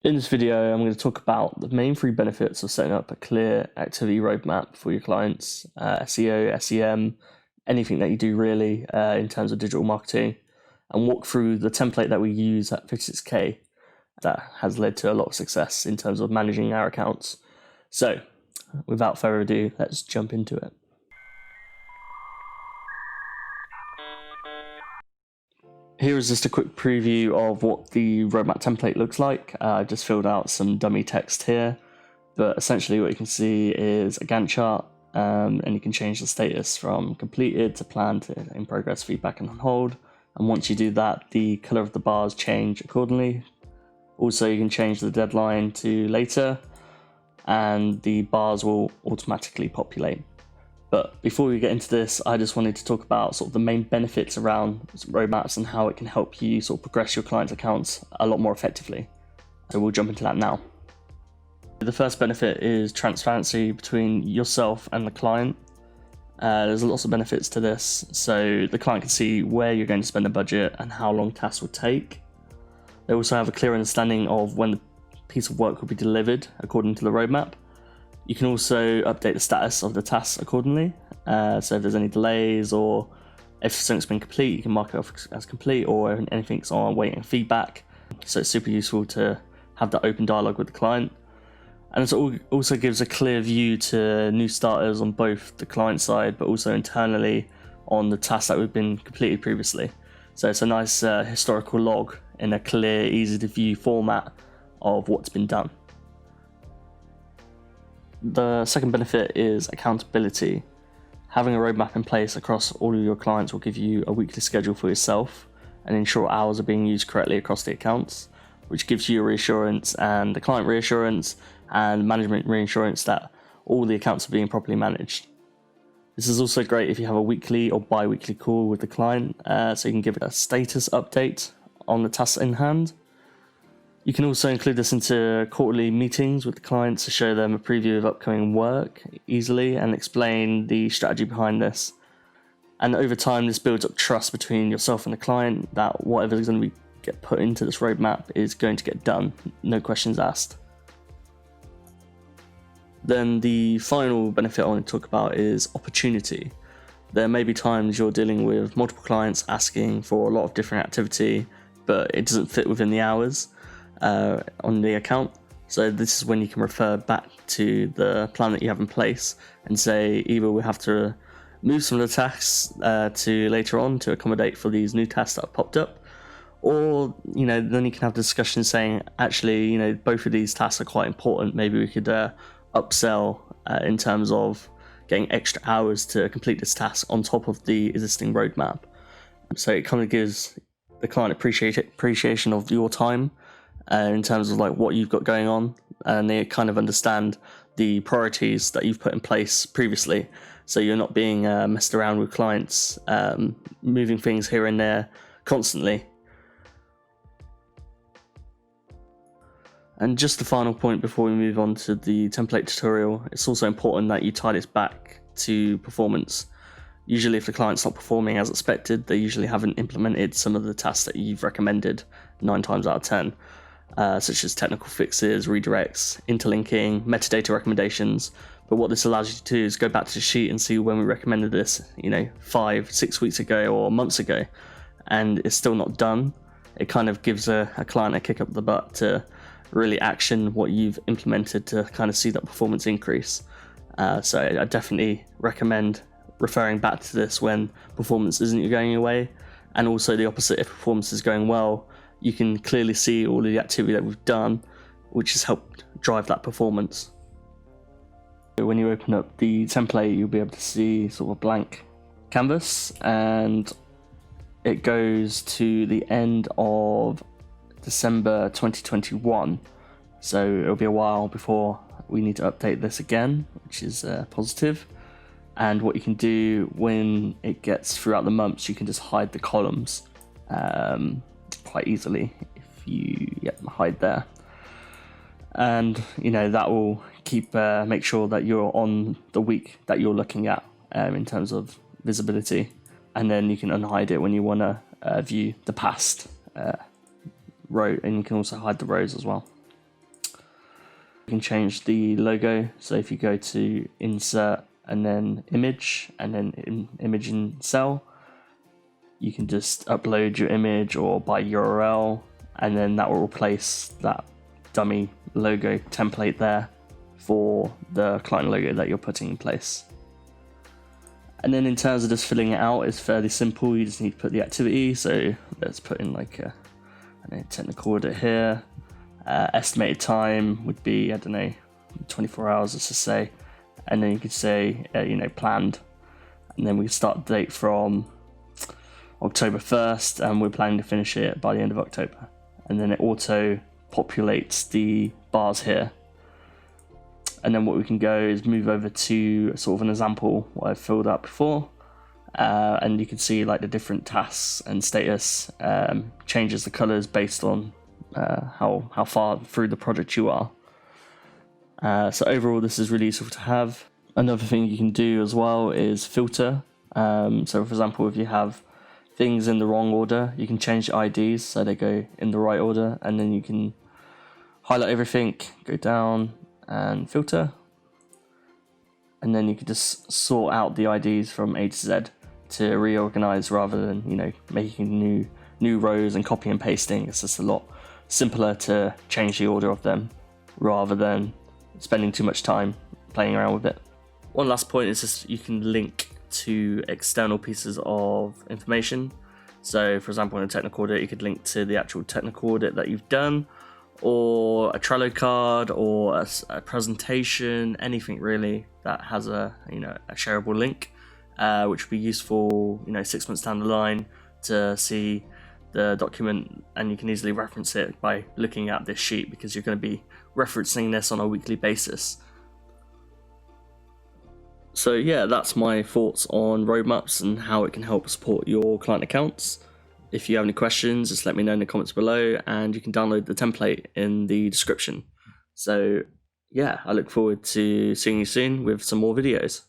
In this video, I'm going to talk about the main three benefits of setting up a clear activity roadmap for your clients, SEO, SEM, anything that you do really in terms of digital marketing, and walk through the template that we use at 56K that has led to a lot of success in terms of managing our accounts. So, without further ado, let's jump into it. Here is just a quick preview of what the roadmap template looks like. I just filled out some dummy text here, but essentially what you can see is a Gantt chart, and you can change the status from completed to planned to in progress, feedback, and on hold. And once you do that, the color of the bars change accordingly. Also, you can change the deadline to later, and the bars will automatically populate. But before we get into this, I just wanted to talk about sort of the main benefits around roadmaps and how it can help you sort of progress your clients' accounts a lot more effectively. So we'll jump into that now. The first benefit is transparency between yourself and the client. There's lots of benefits to this. So the client can see where you're going to spend the budget and how long tasks will take. They also have a clear understanding of when the piece of work will be delivered according to the roadmap. You can also update the status of the tasks accordingly. So if there's any delays or if something's been complete, you can mark it off as complete, or if anything's on waiting feedback. So it's super useful to have that open dialogue with the client. And it also gives a clear view to new starters on both the client side, but also internally on the tasks that have been completed previously. So it's a nice historical log in a clear, easy to view format of what's been done. The second benefit is accountability. Having a roadmap in place across all of your clients will give you a weekly schedule for yourself and ensure hours are being used correctly across the accounts, which gives you reassurance and the client reassurance and management reassurance that all the accounts are being properly managed. This is also great if you have a weekly or bi-weekly call with the client, so you can give it a status update on the tasks in hand. You can also include this into quarterly meetings with the clients to show them a preview of upcoming work easily and explain the strategy behind this. And over time, this builds up trust between yourself and the client that whatever is going to get put into this roadmap is going to get done, no questions asked. Then the final benefit I want to talk about is opportunity. There may be times you're dealing with multiple clients asking for a lot of different activity, but it doesn't fit within the hours on the account. So this is when you can refer back to the plan that you have in place and say either we have to move some of the tasks to later on to accommodate for these new tasks that have popped up, or then you can have discussions saying actually both of these tasks are quite important, maybe we could upsell in terms of getting extra hours to complete this task on top of the existing roadmap. So it kind of gives the client appreciation of your time in terms of like what you've got going on, and they kind of understand the priorities that you've put in place previously, so you're not being messed around with clients, moving things here and there constantly. And just the final point before we move on to the template tutorial, it's also important that you tie this back to performance. Usually if the client's not performing as expected, they usually haven't implemented some of the tasks that you've recommended 9 times out of 10. Such as technical fixes, redirects, interlinking, metadata recommendations. But what this allows you to do is go back to the sheet and see when we recommended this, 5-6 weeks ago or months ago, and it's still not done. It kind of gives a client a kick up the butt to really action what you've implemented to kind of see that performance increase. So I definitely recommend referring back to this when performance isn't going your way, and also the opposite, if performance is going well, you can clearly see all of the activity that we've done, which has helped drive that performance. When you open up the template, you'll be able to see sort of a blank canvas, and it goes to the end of December 2021. So it'll be a while before we need to update this again, which is positive. And what you can do when it gets throughout the months, you can just hide the columns quite easily if you hide there, and that will keep make sure that you're on the week that you're looking at in terms of visibility, and then you can unhide it when you want to view the past row, and you can also hide the rows as well. You can change the logo. So if you go to insert and then image and then image in cell, you can just upload your image or by URL, and then that will replace that dummy logo template there for the client logo that you're putting in place. And then in terms of just filling it out, it's fairly simple. You just need to put the activity. So let's put in like a technical audit here. Estimated time would be, 24 hours, let's just say. And then you could say, planned. And then we start the date from October 1st, and we're planning to finish it by the end of October. And then it auto populates the bars here. And then what we can go is move over to sort of an example what I've filled out before, and you can see like the different tasks and status changes the colors based on how far through the project you are. So overall, this is really useful to have. Another thing you can do as well is filter. So for example, if you have things in the wrong order, you can change the IDs so they go in the right order, and then you can highlight everything, go down and filter, and then you can just sort out the IDs from A to Z to reorganize rather than making new rows and copy and pasting. It's just a lot simpler to change the order of them rather than spending too much time playing around with it. One last point is just you can link to external pieces of information. So for example, in a technical audit, you could link to the actual technical audit that you've done, or a Trello card, or a presentation, anything really that has a shareable link, which would be useful 6 months down the line to see the document, and you can easily reference it by looking at this sheet because you're going to be referencing this on a weekly basis. So yeah, that's my thoughts on roadmaps and how it can help support your client accounts. If you have any questions, just let me know in the comments below, and you can download the template in the description. So yeah, I look forward to seeing you soon with some more videos.